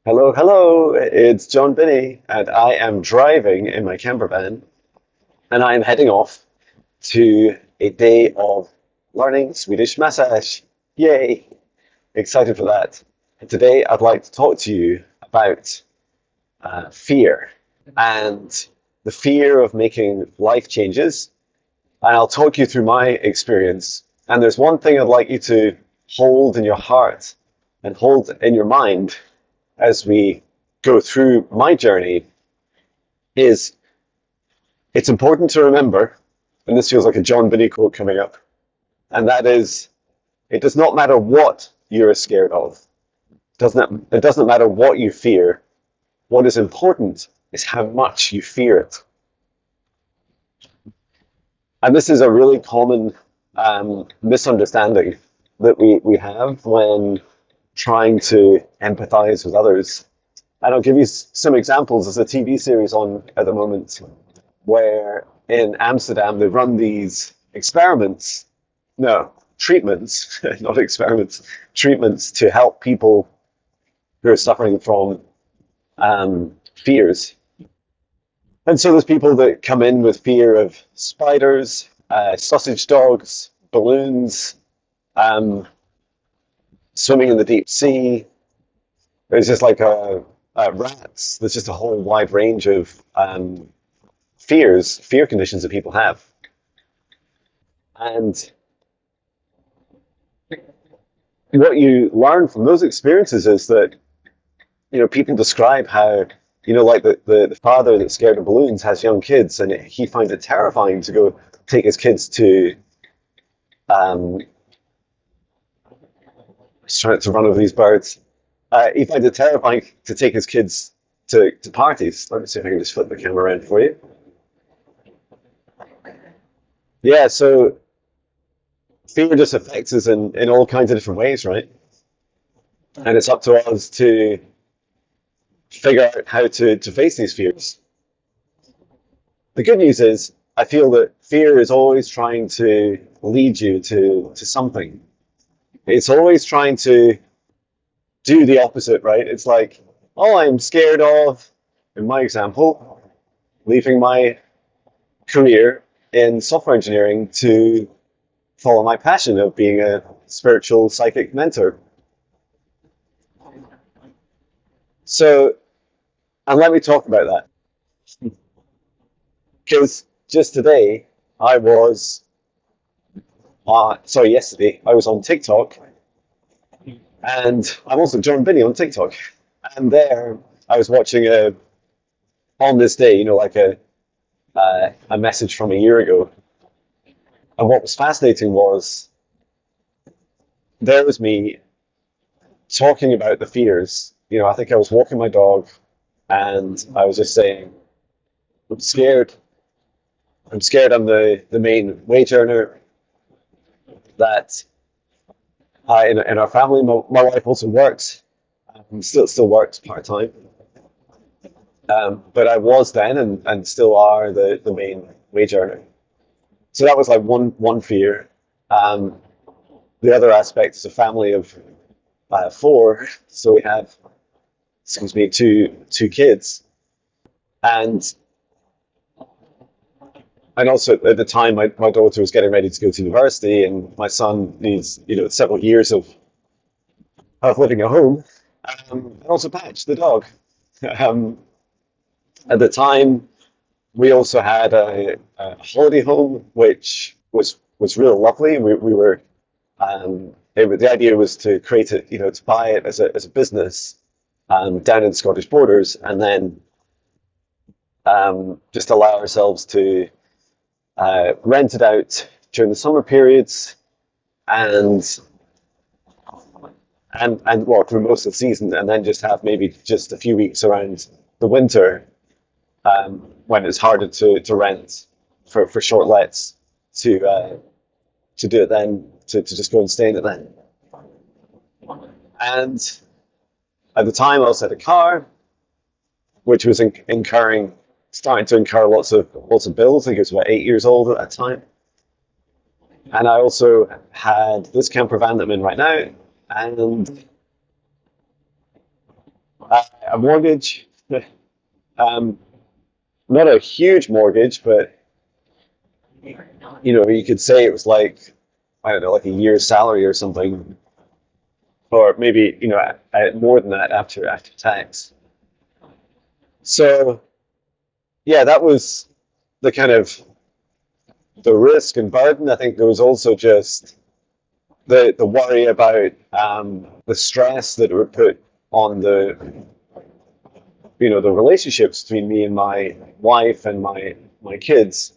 Hello, hello. It's John Binnie, and I am driving in my camper van, and I am heading off to a day of learning Swedish massage. Yay! Excited for that. And today, I'd like to talk to you about fear and the fear of making life changes. And I'll talk you through my experience. And there's one thing I'd like you to hold in your heart and hold in your mind as we go through my journey is it's important to remember, and this feels like a John Binnie quote coming up, and that is, it does not matter what you're scared of. It doesn't matter what you fear. What is important is how much you fear it. And this is a really common misunderstanding that we have when trying to empathize with others. And I'll give you some examples. There's a TV series on at the moment where in Amsterdam they run these experiments, no, treatments, not experiments, treatments to help people who are suffering from fears. And so there's people that come in with fear of spiders, sausage dogs, balloons, swimming in the deep sea. There's just like rats. There's just a whole wide range of fear conditions that people have. And what you learn from those experiences is that, people describe how, like the father that's scared of balloons has young kids and he finds it terrifying to go take his kids to, just trying to run over these birds. He finds it terrifying to take his kids to parties. Let me see if I can just flip the camera around for you. Yeah, so fear just affects us in all kinds of different ways, right? And it's up to us to figure out how to face these fears. The good news is, I feel that fear is always trying to lead you to something. It's always trying to do the opposite, right? It's like, oh, I'm scared of, in my example, leaving my career in software engineering to follow my passion of being a spiritual psychic mentor. So, and let me talk about that. Because just today, yesterday, I was on TikTok, and I'm also John Binnie on TikTok. And there, I was watching on this day, like a message from a year ago. And what was fascinating was there was me talking about the fears. I think I was walking my dog and I was just saying, I'm scared. I'm scared I'm the main wage earner. That in our family, my wife also works, still works part time. But I was then and still are the main wage earner. So that was like one fear. Um, the other aspect is a family of four. So we have, excuse me, two kids, and also at the time my daughter was getting ready to go to university, and my son needs several years of living at home, and also Patch the dog. Um, at the time, we also had a holiday home, which was real lovely. We were the idea was to create it, to buy it as a business down in the Scottish borders, and then just allow ourselves to rent it out during the summer periods and and well through most of the season, and then just have maybe just a few weeks around the winter when it's harder to rent for short lets to do it then to just go and stay in it then. And at the time, I also had a car, which was starting to incur lots of bills. I think it was about 8 years old at that time. And I also had this camper van that I'm in right now, and A mortgage, um, not a huge mortgage, but you could say it was like, I don't know, like a year's salary or something, or maybe more than that after tax. So yeah, that was the kind of the risk and burden. I think there was also just the worry about the stress that it would put on the relationships between me and my wife and my kids,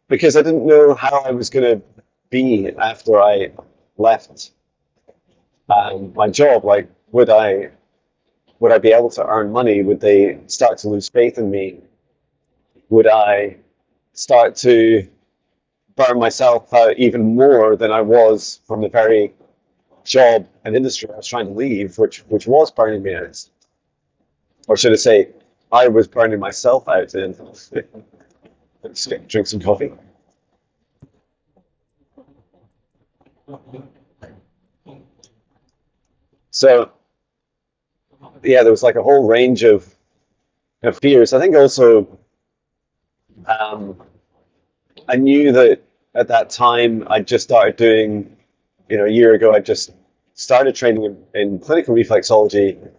because I didn't know how I was going to be after I left my job. Like, would I be able to earn money? Would they start to lose faith in me? Would I start to burn myself out even more than I was from the very job and industry I was trying to leave, which was burning me out? Or should I say, I was burning myself out and drink some coffee. So yeah, there was like a whole range of fears. I think also um, I knew that at that time I just started doing, a year ago, I just started training in clinical reflexology, and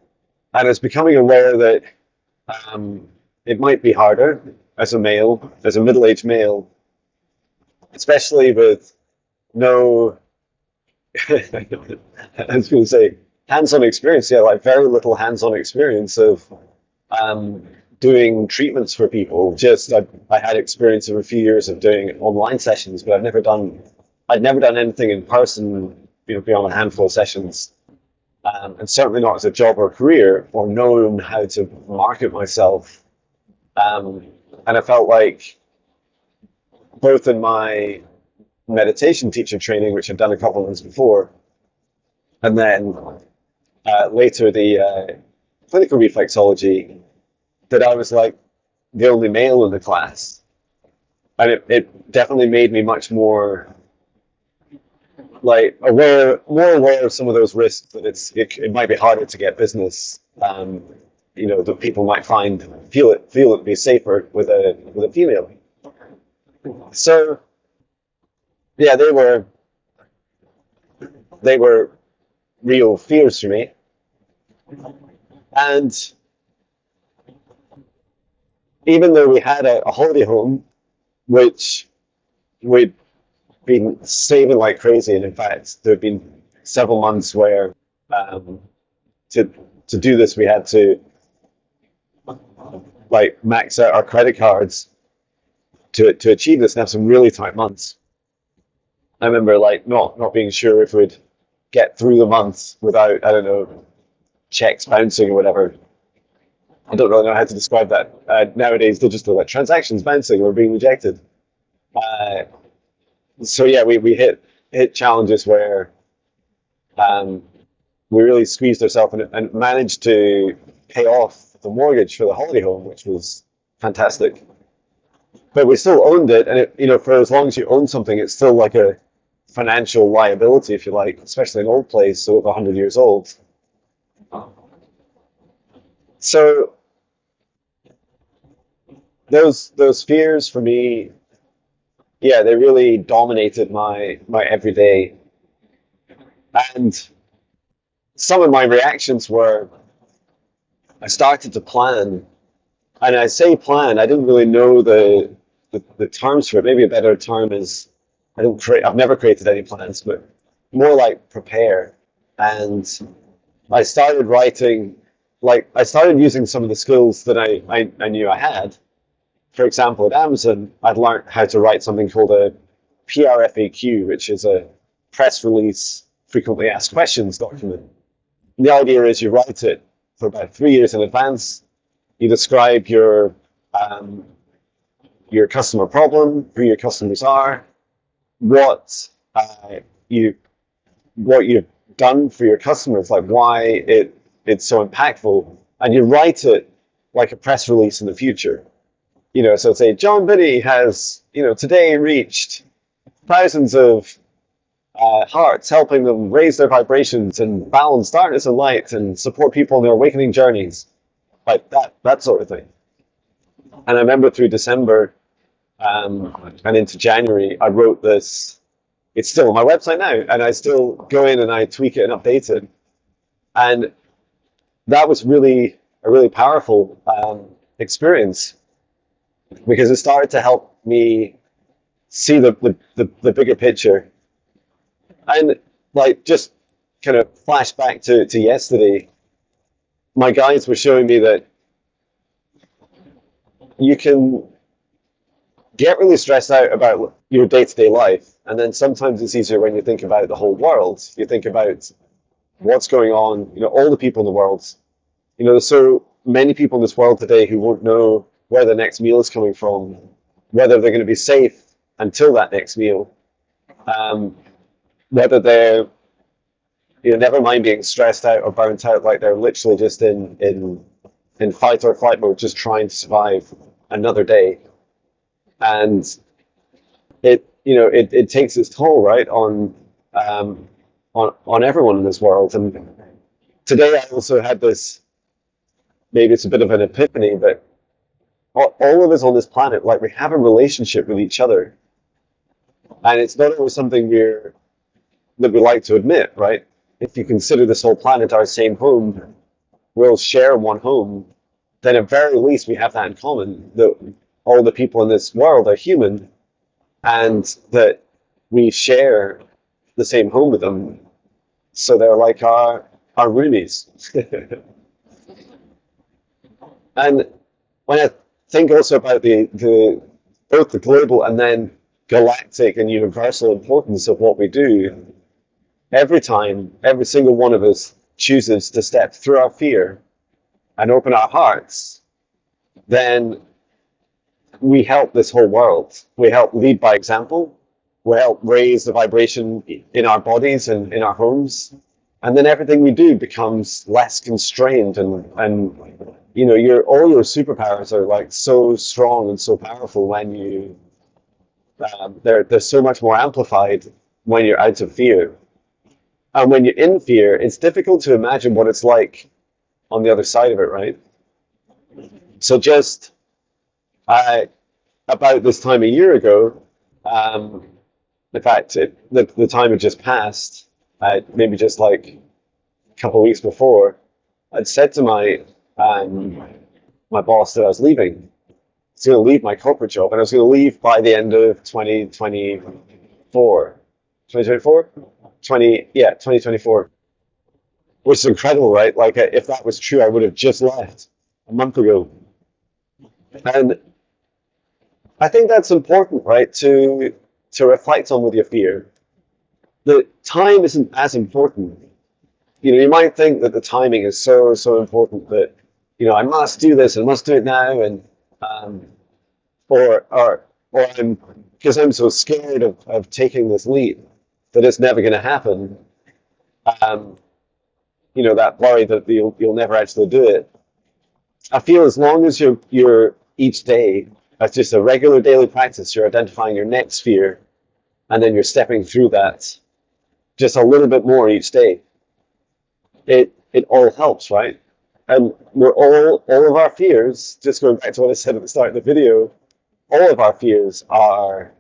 I was becoming aware that um, it might be harder as a male, as a middle-aged male, especially with no, I was going to say hands-on experience. Yeah, like very little hands-on experience of um, doing treatments for people. Just I had experience of a few years of doing online sessions, but I'd never done anything in person, beyond a handful of sessions, and certainly not as a job or career, or known how to market myself. Um, and I felt like both in my meditation teacher training, which I'd done a couple of months before, and then later the clinical reflexology, that I was like the only male in the class. And it definitely made me much more like more aware of some of those risks, that it might be harder to get business. That people might feel it be safer with a female. So yeah, they were real fears for me. And even though we had a holiday home, which we'd been saving like crazy, and in fact, there had been several months where um, to to do this, we had to like max out our credit cards to achieve this, and have some really tight months. I remember like not being sure if we'd get through the month without, I don't know, checks bouncing or whatever. I don't really know how to describe that. Nowadays, they're just like transactions bouncing or being rejected. Uh, so yeah, we hit challenges where um, we really squeezed ourselves, and managed to pay off the mortgage for the holiday home, which was fantastic. But we still owned it, and for as long as you own something, it's still like a financial liability, if you like, especially an old place, so over 100 years old. So those fears for me, yeah, they really dominated my everyday. And some of my reactions were, I started to plan, and I say plan, I didn't really know the terms for it. Maybe a better term is, I've never created any plans, but more like prepare. And I started writing, like I started using some of the skills that I knew I had. For example, at Amazon, I'd learned how to write something called a PRFAQ, which is a press release frequently asked questions document. And the idea is you write it for about 3 years in advance. You describe um, your customer problem, who your customers are, what you what you've done for your customers, like why it's so impactful, and you write it like a press release in the future. So say John Binnie has today reached thousands of hearts, helping them raise their vibrations and balance darkness and light and support people in their awakening journeys, like that sort of thing. And I remember through December and into January, I wrote this. It's still on my website now, and I still go in and I tweak it and update it. And that was really a really powerful experience because it started to help me see the bigger picture. And like just kind of flash back to yesterday, my guides were showing me that you can get really stressed out about your day-to-day life, and then sometimes it's easier when you think about the whole world. You think about what's going on, all the people in the world. There's so many people in this world today who won't know where the next meal is coming from, whether they're going to be safe until that next meal, whether they're, never mind being stressed out or burnt out, like they're literally just in fight or flight mode, just trying to survive another day. And it takes its toll, right, on everyone in this world. And today I also had this, maybe it's a bit of an epiphany, but all of us on this planet, like, we have a relationship with each other, and it's not always something that we like to admit, right? If you consider this whole planet our same home, we'll share one home, then at very least we have that in common, that all the people in this world are human, and that we share the same home with them. So they're like our roomies. And when I think also about both the global and then galactic and universal importance of what we do, every time, every single one of us chooses to step through our fear and open our hearts, then we help this whole world. We help lead by example. We help raise the vibration in our bodies and in our homes. And then everything we do becomes less constrained, and all your superpowers are like so strong and so powerful when they're so much more amplified when you're out of fear. And when you're in fear, it's difficult to imagine what it's like on the other side of it, right? So just about this time a year ago, in fact, the time had just passed, maybe just like a couple of weeks before, I'd said to my boss that I was leaving. I was going to leave my corporate job, and I was going to leave by the end of 2024. 2024? 2024. Which is incredible, right? Like, if that was true, I would have just left a month ago. And I think that's important, right? To reflect on with your fear. The time isn't as important. You might think that the timing is so important that I must do this and must do it now, and or I'm because I'm so scared of taking this leap that it's never going to happen. That worry that you'll never actually do it. I feel as long as you're each day, as just a regular daily practice, you're identifying your next fear, and then you're stepping through that just a little bit more each day. It all helps, right? And we're all of our fears, just going back to what I said at the start of the video, all of our fears are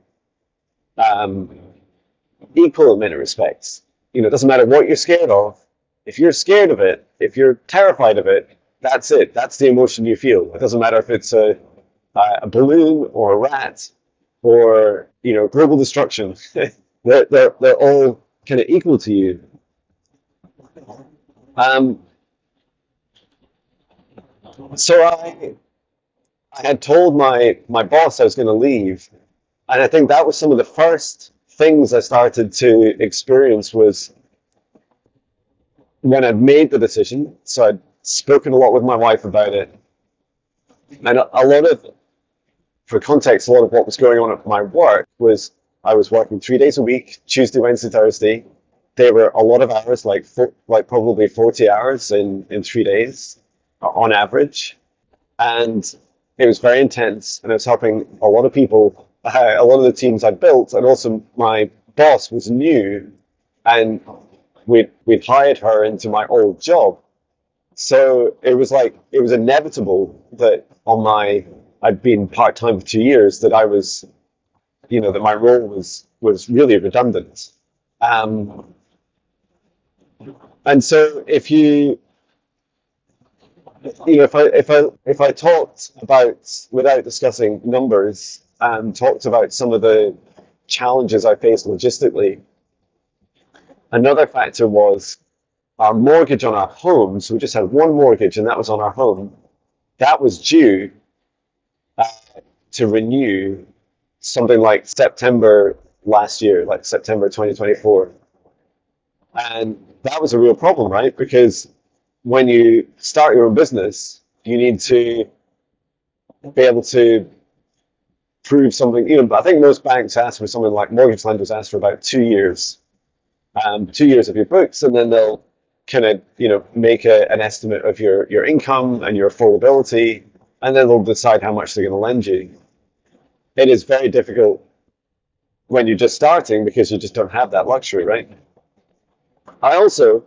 equal in many respects. It doesn't matter what you're scared of. If you're scared of it, if you're terrified of it, that's it. That's the emotion you feel. It doesn't matter if it's a balloon or a rat or global destruction. they're all kind of equal to you. So I had told my boss I was going to leave, and I think that was some of the first things I started to experience was when I'd made the decision. So I'd spoken a lot with my wife about it, and for context, a lot of what was going on at my work was I was working 3 days a week, Tuesday, Wednesday, Thursday. There were a lot of hours, like probably 40 hours in 3 days on average. And it was very intense, and I was helping a lot of people, a lot of the teams I built, and also my boss was new. and we'd hired her into my old job. So it was like it was inevitable that I'd been part time for 2 years, that I was, that my role was really redundant. Um, and so if I talked about, without discussing numbers, talked about some of the challenges I faced logistically, another factor was our mortgage on our home. So we just had one mortgage, and that was on our home. That was due uh, to renew something like September last year, like September 2024. And that was a real problem, right? Because when you start your own business, you need to be able to prove something. I think most banks ask for something, like mortgage lenders ask for about 2 years, 2 years of your books, and then they'll kind of, make an estimate of your income and your affordability, and then they'll decide how much they're going to lend you. It is very difficult when you're just starting because you just don't have that luxury, right? I also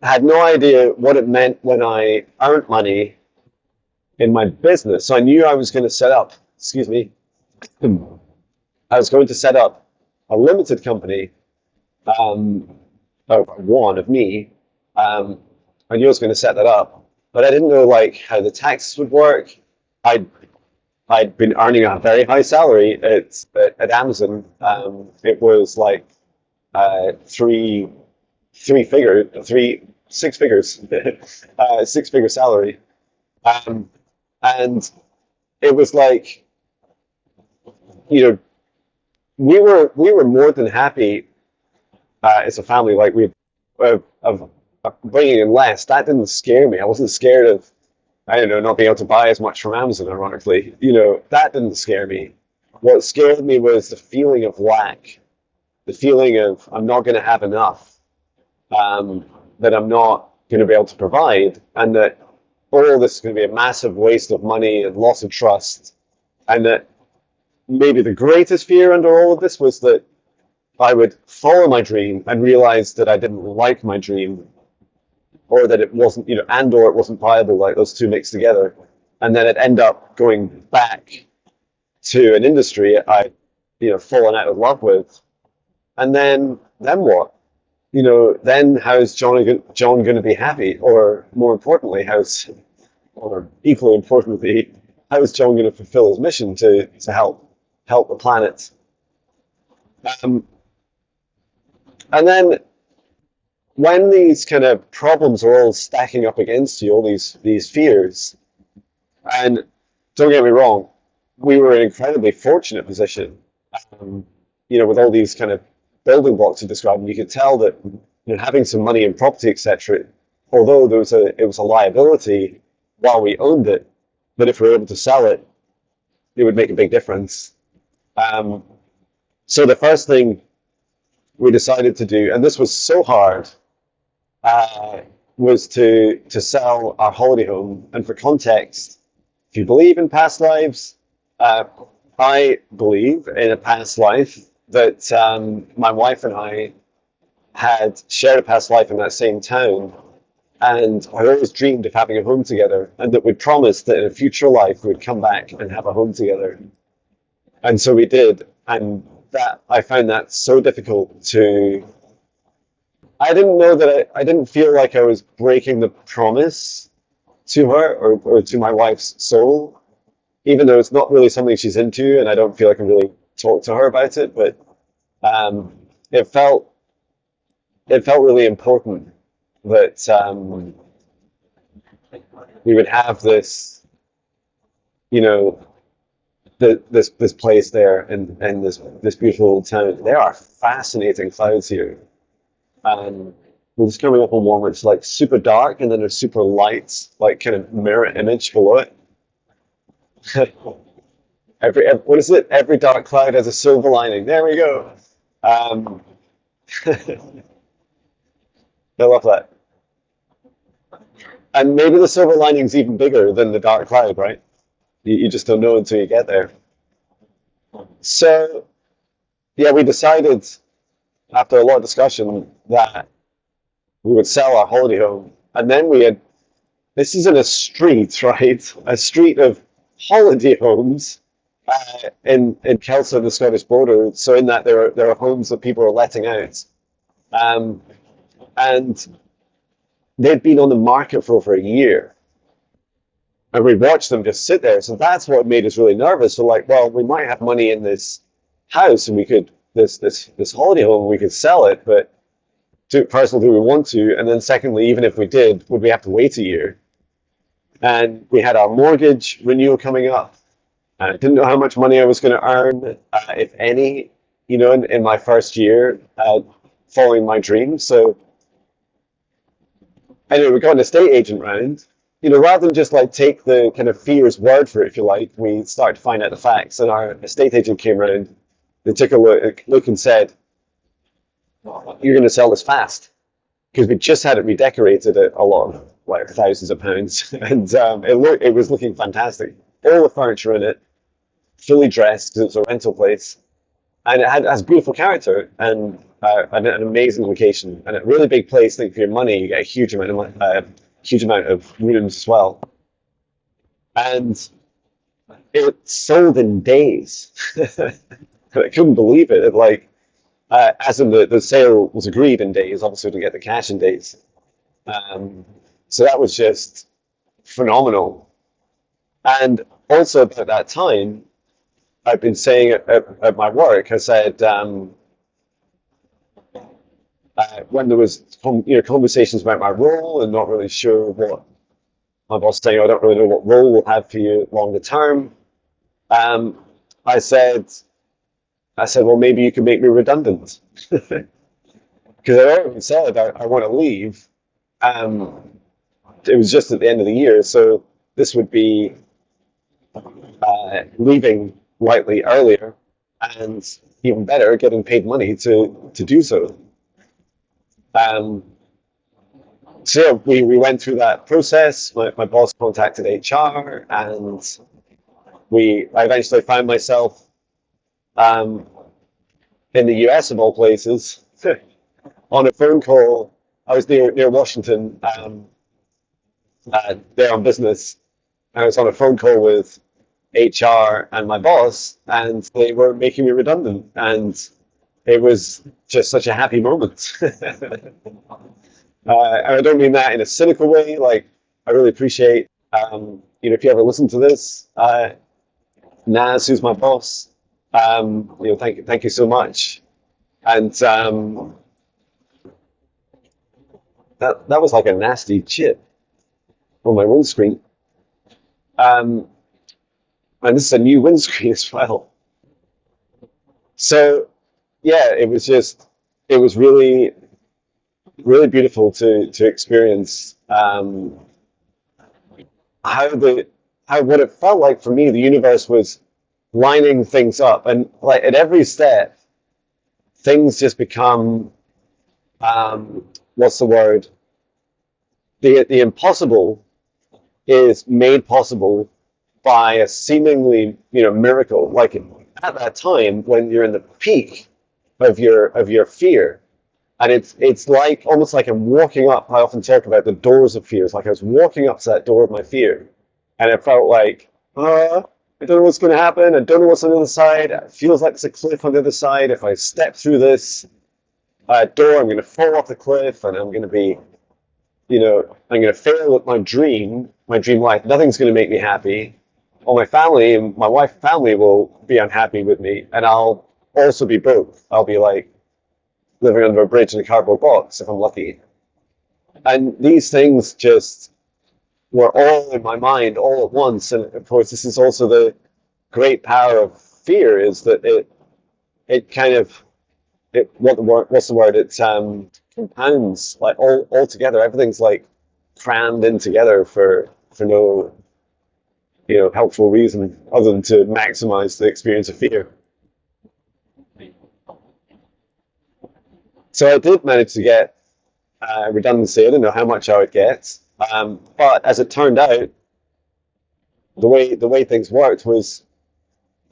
had no idea what it meant when I earned money in my business. So I knew I was going to set up, excuse me, I was going to set up a limited company, um, of one of me. Um, I knew I was going to set that up, but I didn't know like how the taxes would work. I'd I'd been earning a very high salary at Amazon. It was like three six figures, 6 figure salary, um, and it was like, you know we were more than happy as a family. Like of bringing in less. That didn't scare me. I wasn't scared of, I don't know, not being able to buy as much from Amazon, ironically. That didn't scare me. What scared me was the feeling of lack, the feeling of I'm not going to have enough, that I'm not going to be able to provide, and that all this is going to be a massive waste of money and loss of trust. And that maybe the greatest fear under all of this was that I would follow my dream and realize that I didn't like my dream, or that it wasn't, or it wasn't viable, like those two mixed together. And then it end up going back to an industry I, fallen out of love with. And then what? Then how's John going to be happy? Or more importantly, or equally importantly, how is John going to fulfill his mission to help the planet? Um, and then when these kind of problems are all stacking up against you, all these fears, and don't get me wrong, we were in an incredibly fortunate position, um, with all these kind of building blocks to describe, and you could tell that, having some money in property, etc., although it was a liability while we owned it, but if we were able to sell it, it would make a big difference. Um, so the first thing we decided to do, and this was so hard, uh, was to sell our holiday home. And for context, if you believe in past lives, uh, I believe in a past life that, my wife and I had shared a past life in that same town, and I always dreamed of having a home together, and that we'd promised that in a future life we'd come back and have a home together. And so we did, and that I found that so difficult to. I didn't know that I didn't feel like I was breaking the promise to her, or to my wife's soul, even though it's not really something she's into, and I don't feel like I can really talk to her about it. But um, it felt it felt really important that, we would have this, you know, this place there, and this beautiful town. There are fascinating clouds here. We're just coming up on one which is like super dark, and then there's super light, like kind of mirror image below it. What is it? Every dark cloud has a silver lining. There we go. Um, I love that. And maybe the silver lining's even bigger than the dark cloud, right? You just don't know until you get there. So yeah, we decided, after a lot of discussion, that we would sell our holiday home. And then we had, this is in a street, right? A street of holiday homes in Kelso, the Scottish border. So in that there are homes that people are letting out. Um, and they'd been on the market for over a year. And we watched them just sit there. So that's what made us really nervous. So like, well, we might have money in this house and we could this holiday home, we could sell it, but first of all, do we want to? And then secondly, even if we did, would we have to wait a year? And we had our mortgage renewal coming up. I didn't know how much money I was going to earn, if any, in my first year following my dream. So anyway, we got an estate agent round. Rather than just like take the kind of fear's word for it, if you like, we started to find out the facts. And our estate agent came round. They took a look and said, "You're going to sell this fast," because we just had it redecorated at a lot of like thousands of pounds, and it was looking fantastic. All the furniture in it, fully dressed because it's a rental place, and has beautiful character and an amazing location and a really big place. Think for your money, you get a huge amount of rooms as well, and it sold in days. I couldn't believe it. As in the sale was agreed in days, obviously to get the cash in days. So that was just phenomenal. And also at that time, I've been saying at my work, I said, when there was conversations about my role and not really sure what my boss saying, I don't really know what role we'll have for you longer term. Um, I said, well, maybe you could make me redundant. Because I already said I want to leave. It was just at the end of the year, so this would be leaving slightly earlier, and even better, getting paid money to do so. Um, so yeah, we went through that process. My boss contacted HR, and I eventually found myself in the US of all places on a phone call. I was near Washington, there on business. I was on a phone call with HR and my boss, and they were making me redundant, and it was just such a happy moment. And I don't mean that in a cynical way. Like, I really appreciate, if you ever listen to this, Naz, who's my boss, thank you so much. And that was like a nasty chip on my windscreen. And this is a new windscreen as well. So yeah, it was really, really beautiful to experience what it felt like for me. The universe was lining things up, and like at every step, things just become what's the word? The impossible is made possible by a seemingly miracle. Like at that time when you're in the peak of your fear, and it's like almost like I'm walking up. I often talk about the doors of fear. It's like I was walking up to that door of my fear, and it felt like, I don't know what's going to happen. I don't know what's on the other side. It feels like there's a cliff on the other side. If I step through this door, I'm going to fall off the cliff, and I'm going to be, I'm going to fail at my dream life. Nothing's going to make me happy. All my family and my wife's family will be unhappy with me, and I'll also be broke. I'll be like living under a bridge in a cardboard box if I'm lucky. And these things just were all in my mind all at once. And of course, this is also the great power of fear, is that it kind of what's the word? It compounds like all together. Everything's like crammed in together for no helpful reason other than to maximize the experience of fear. So I did manage to get redundancy. I didn't know how much I would get, but as it turned out, the way things worked was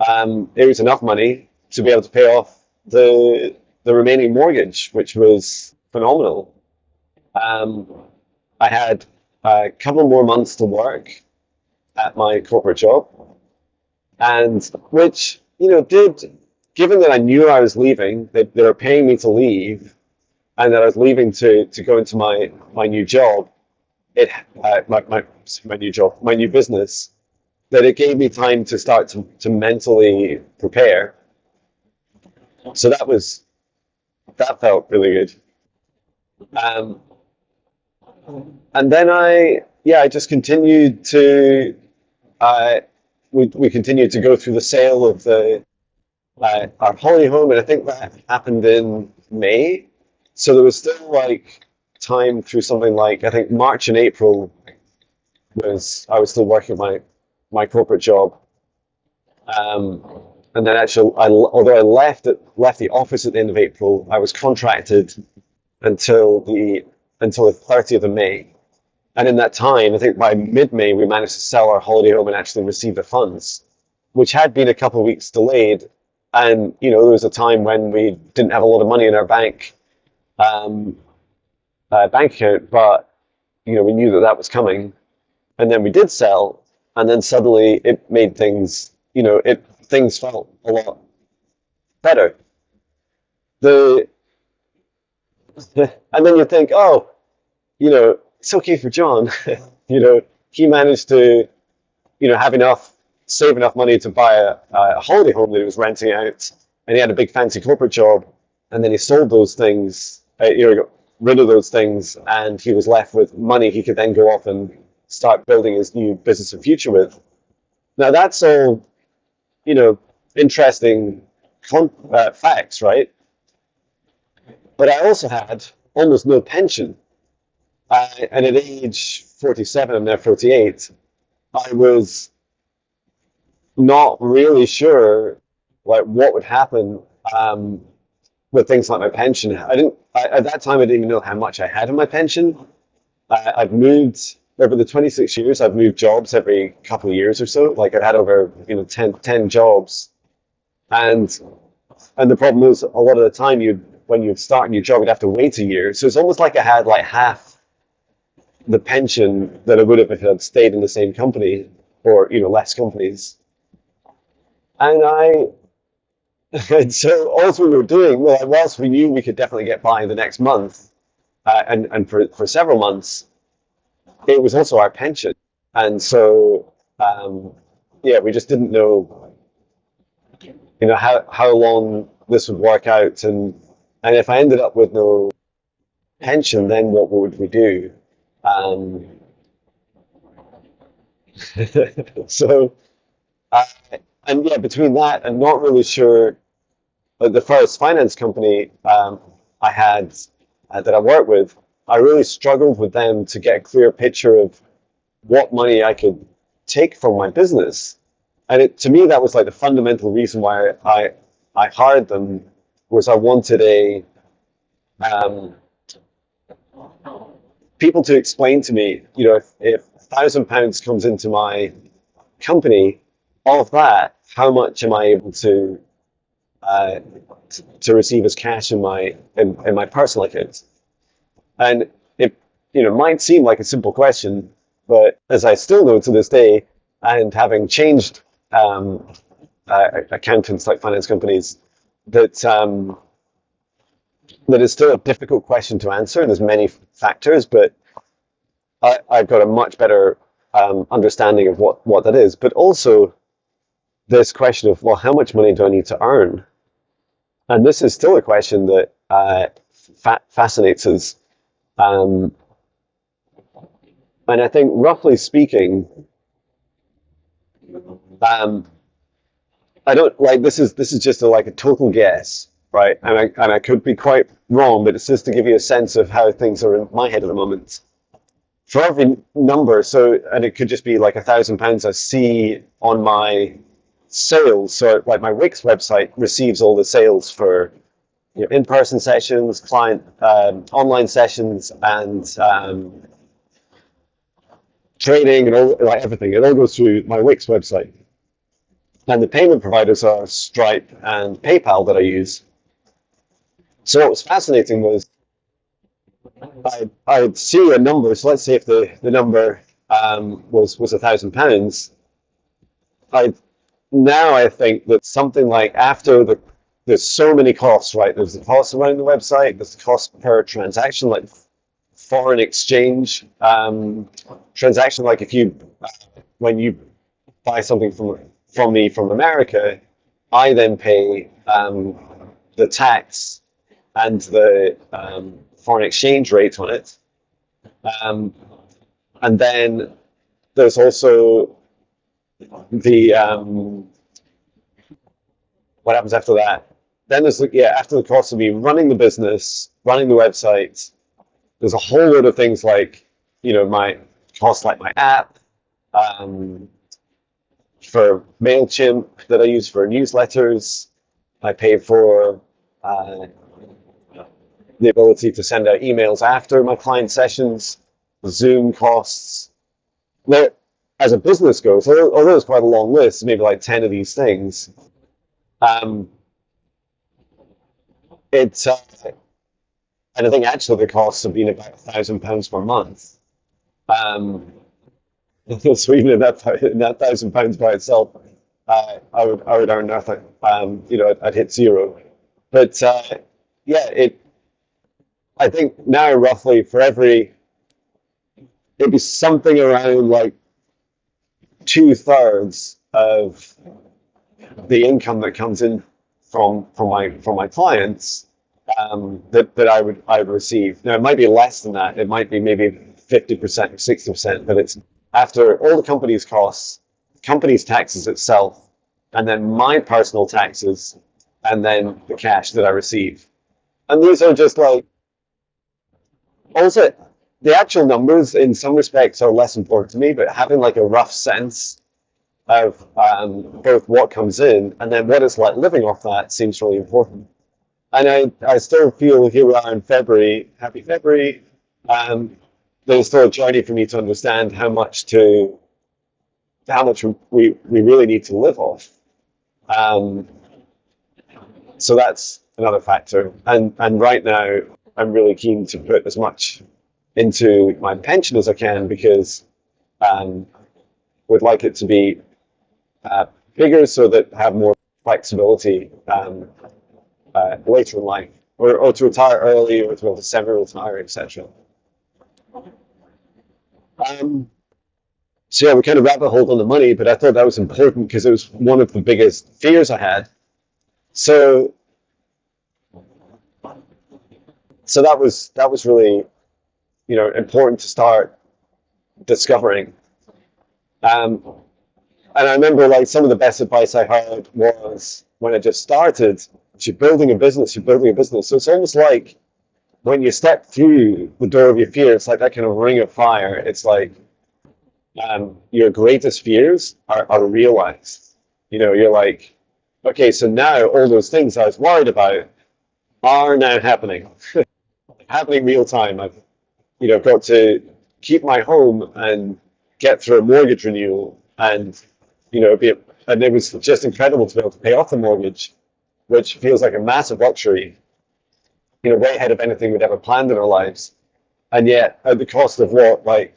it was enough money to be able to pay off the remaining mortgage, which was phenomenal. Um, I had a couple more months to work at my corporate job, and which, did, given that I knew I was leaving, they were paying me to leave, and that I was leaving to go into my new job, it my new job, my new business, that it gave me time to start to mentally prepare. So that felt really good. Um, and then I just continued to uh, we continued to go through the sale of the our holiday home, and I think that happened in May. So there was still like time through something like I think March and April was I was still working my corporate job. Um, and then actually, although I left the office at the end of April, I was contracted until the 30th of May. And in that time, I think by mid-May, we managed to sell our holiday home and actually receive the funds, which had been a couple of weeks delayed. And there was a time when we didn't have a lot of money in our um, bank account, but we knew that that was coming. And then we did sell, and then suddenly it made things, things felt a lot better. The and then you think, oh, it's okay for John. He managed to, have enough, save enough money to buy a holiday home that he was renting out, and he had a big fancy corporate job, and then he sold those things, got rid of those things, and he was left with money he could then go off and start building his new business of future with. Now that's all, you know, interesting facts, right? But I also had almost no pension. And at age 47, I'm now 48, I was not really sure like what would happen with things like my pension. I didn't at that time I didn't even know how much I had in my pension. I've moved over the 26 years. I've moved jobs every couple of years or so. Like I've had over 10 jobs, and the problem is a lot of the time you when you start a new job you'd have to wait a year. So it's almost like I had like half the pension that I would have if I'd stayed in the same company or less companies. And and so all we were doing, well, whilst we knew we could definitely get by the next month, and for several months, it was also our pension. And so, yeah, we just didn't know, how long this would work out. And if I ended up with no pension, then what would we do? Um, so, uh, and yeah, between that and not really sure, the first finance company I had that I worked with, I really struggled with them to get a clear picture of what money I could take from my business. And to me, that was like the fundamental reason why I hired them was I wanted um, people to explain to me, if £1,000 comes into my company, of that, how much am I able uh, to receive as cash in my personal account? And it might seem like a simple question, but as I still know to this day, and having changed accountants like finance companies, that that is still a difficult question to answer, and there's many factors. But I've got a much better understanding of what that is. But also this question of, well, how much money do I need to earn? And this is still a question that fascinates us. Um, and I think, roughly speaking, um, I don't like this is just like a total guess, right? And I could be quite wrong, but it's just to give you a sense of how things are in my head at the moment. For every number, so and it could just be like £1,000 I see on my sales. So like my Wix website receives all the sales for in-person sessions, client online sessions, and trading and all like everything. It all goes through my Wix website. And the payment providers are Stripe and PayPal that I use. So what was fascinating was I'd see a number. So let's say if the number was £1,000, I now I think that something like after there's so many costs, right? There's the cost of running the website, there's the cost per transaction, like foreign exchange transaction. Like if you when you buy something from me from America, I then pay the tax and the foreign exchange rate on it, um, and then there's also the what happens after that? Then there's after the cost of me running the business, running the website, there's a whole load of things like my costs like my app, um, for MailChimp that I use for newsletters. I pay for uh, the ability to send out emails after my client sessions, Zoom costs. Now, as a business goes, although it's quite a long list, maybe like 10 of these things, um, it's and I think actually the costs have been about £1,000 per month. Um, so even in that £1,000 by itself, I would earn nothing. I'd hit zero. But yeah, I think now roughly for every it'd be something around like 2/3 of the income that comes in from my clients, that I would receive. Now it might be less than that. It might be maybe 50% or 60%, but it's after all the company's costs, company's taxes itself, and then my personal taxes, and then the cash that I receive. And these are just like also the actual numbers in some respects are less important to me, but having like a rough sense of both what comes in and then what it's like living off that seems really important. And I still feel here we are in February, happy February, there's still a journey for me to understand how much we really need to live off. Um, so that's another factor. And right now I'm really keen to put as much into my pension as I can because um, would like it to be uh, bigger so that have more flexibility later in life, or to retire early, or to be able to semi-retire, etc. Um, so yeah, we kind of rabbit holed on the money, but I thought that was important because it was one of the biggest fears I had. So so that was really important to start discovering. Um, and I remember like some of the best advice I heard was when I just started. You're building a business. You're building a business. So it's almost like when you step through the door of your fear, it's like that kind of ring of fire. It's like your greatest fears are realized. You're like, okay, so now all those things I was worried about are now happening, happening real time. I've got to keep my home and get through a mortgage renewal, and and it was just incredible to be able to pay off the mortgage, which feels like a massive luxury, way ahead of anything we'd ever planned in our lives. And yet, at the cost of what, like,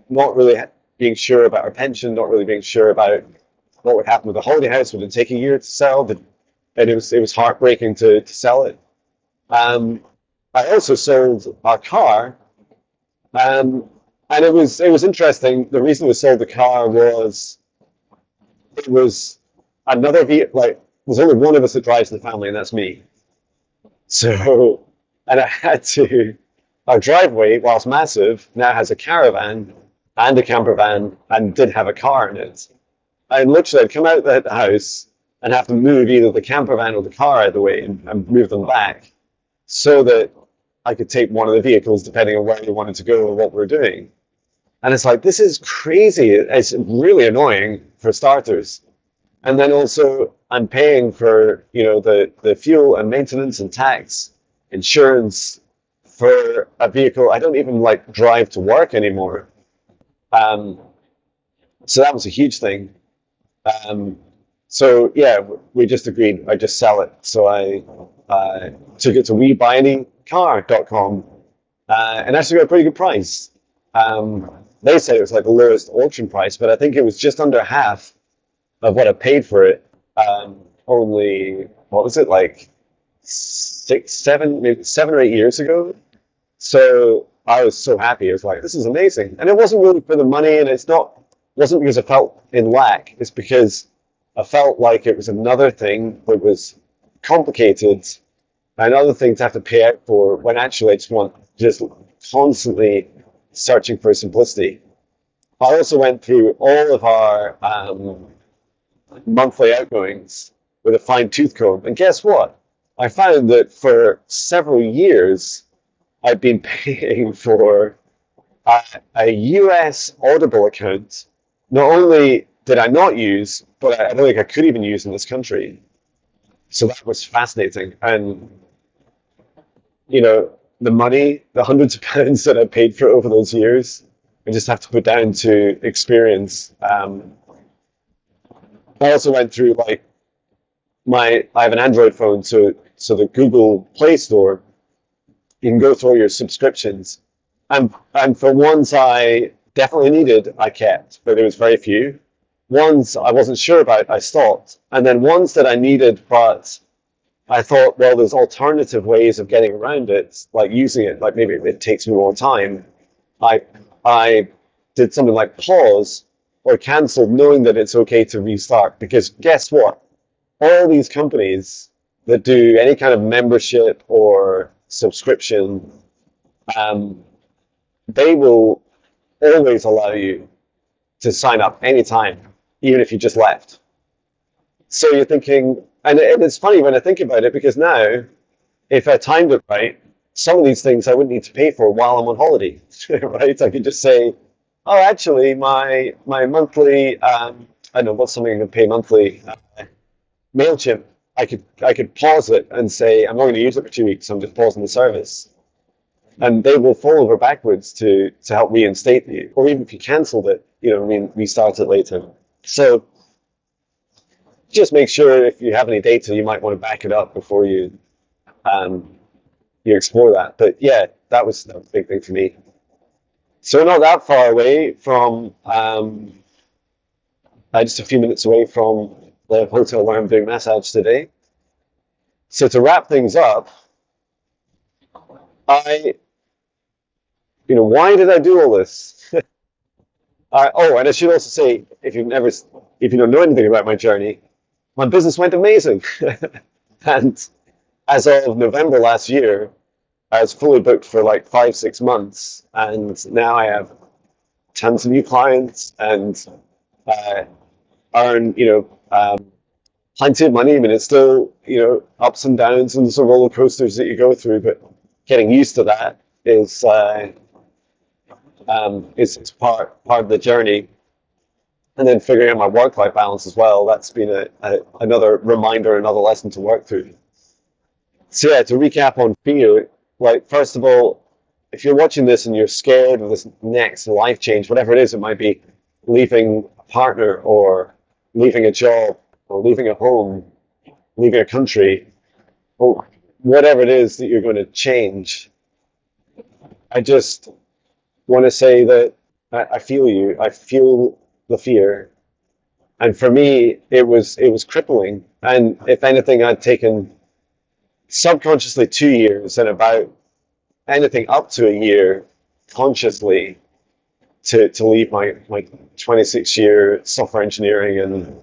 not really being sure about our pension, not really being sure about what would happen with the holiday house. Would it take a year to sell? And it was heartbreaking to sell it. Um, I also sold our car, um, and it was interesting. The reason we sold the car was it was another vehicle. Like, there's only one of us that drives in the family, and that's me. So, and I had to. Our driveway, whilst massive, now has a caravan and a camper van, and did have a car in it. And literally, I'd come out the house and have to move either the camper van or the car out of the way, and move them back so that I could take one of the vehicles depending on where we wanted to go or what we were doing. And it's like, this is crazy. It's really annoying for starters. And then also I'm paying for, the fuel and maintenance and tax, insurance for a vehicle I don't even like drive to work anymore. Um, so that was a huge thing. Um, So yeah, we just agreed I just sell it. So I took it to WeBuyAnyCar.com and actually got a pretty good price. They said it was like the lowest auction price, but I think it was just under half of what I paid for it. Only what was it like six, seven, maybe 7 or 8 years ago. So I was so happy. I was like, this is amazing. And it wasn't really for the money, and wasn't because I felt in lack. It's because I felt like it was another thing that was complicated, another thing to have to pay out for when actually I just want just constantly searching for simplicity. I also went through all of our monthly outgoings with a fine tooth comb, and guess what? I found that for several years I've been paying for a US Audible account. Not only did I not use, but I don't think I could even use in this country. So that was fascinating. And, you know, the money, the hundreds of pounds that I paid for it over those years, I just have to put down to experience. I also went through like I have an Android phone, so the Google Play Store, you can go through all your subscriptions. And for ones I definitely needed, I kept, but there was very few. Ones I wasn't sure about, I stopped. And then ones that I needed, but I thought, well, there's alternative ways of getting around it, like using it, like maybe it takes me more time. I I did something like pause or cancel, knowing that it's okay to restart. Because guess what? All these companies that do any kind of membership or subscription, um, they will always allow you to sign up anytime, even if you just left. So you're thinking, and it's funny when I think about it, because now, if I timed it right, some of these things I wouldn't need to pay for while I'm on holiday, right? I could just say, oh, actually, my monthly, I don't know, what's something I can pay monthly? MailChimp, I could pause it and say, I'm not going to use it for 2 weeks, so I'm just pausing the service. And they will fall over backwards to help reinstate you. Or even if you cancelled it, I mean, restart it later. So just make sure if you have any data, you might want to back it up before um, you explore that. But yeah, that was a big thing for me. So we're not that far away from, just a few minutes away from the hotel where I'm doing massage today. So to wrap things up, I, why did I do all this? And I should also say, if you don't know anything about my journey, my business went amazing. And as of November last year, I was fully booked for like 5, 6 months, and now I have tons of new clients and uh, earn, plenty of money. I mean, it's still, ups and downs and sort of roller coasters that you go through, but getting used to that is part of the journey. And then figuring out my work-life balance as well. That's been another reminder, another lesson to work through. So yeah, to recap on fear, like first of all, if you're watching this and you're scared of this next life change, whatever it is, it might be leaving a partner or leaving a job or leaving a home, leaving a country, or whatever it is that you're going to change. I just want to say that I feel you. I feel the fear. And for me, it was crippling. And if anything, I'd taken subconsciously 2 years and about anything up to a year consciously to leave my 26-year software engineering and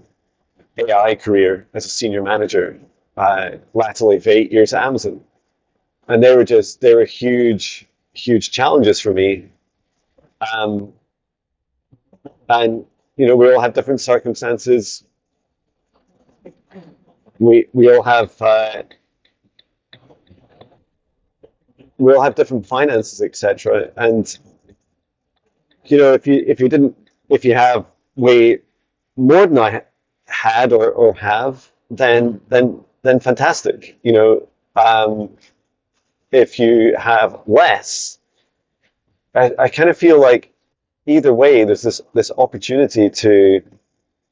AI career as a senior manager, latterly for 8 years at Amazon. And they were huge, huge challenges for me. Um, and we all have different circumstances. We all have different finances, etc. And if you have way more than I had or have, then fantastic. If you have less, I kind of feel like either way, there's this opportunity to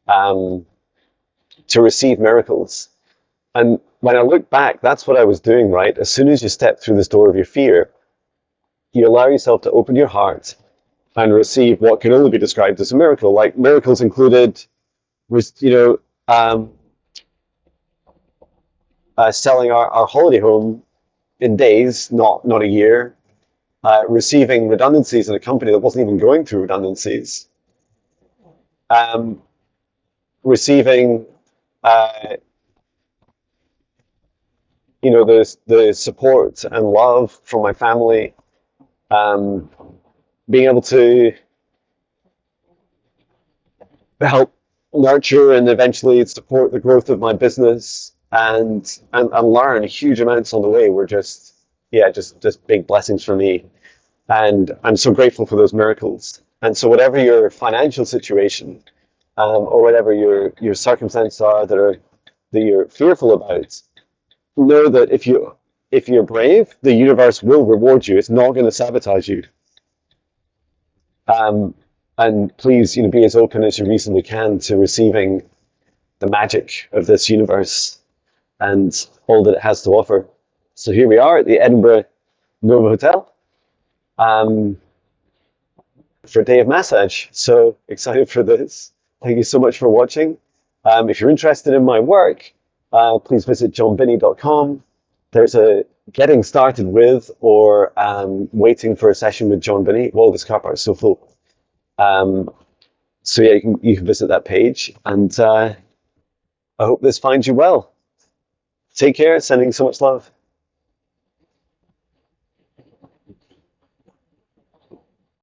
um, to receive miracles. And when I look back, that's what I was doing, right? As soon as you step through this door of your fear, you allow yourself to open your heart and receive what can only be described as a miracle. Like miracles included, um, selling our holiday home in days, not a year, receiving redundancies in a company that wasn't even going through redundancies, um, receiving, uh, the support and love from my family, um, being able to help nurture and eventually support the growth of my business and learn huge amounts on the way were just big blessings for me. And I'm so grateful for those miracles. And so whatever your financial situation, or whatever your circumstances are that you're fearful about, know that if you're brave, the universe will reward you. It's not going to sabotage you. Um, and please, be as open as you reasonably can to receiving the magic of this universe and all that it has to offer. So here we are at the Edinburgh Nova Hotel, um, for a day of massage. So excited for this. Thank you so much for watching. If you're interested in my work, please visit johnbinnie.com. There's a getting started with or waiting for a session with John Binnie. Well, this car park is so full. So yeah, you can visit that page, and I hope this finds you well. Take care. Sending so much love.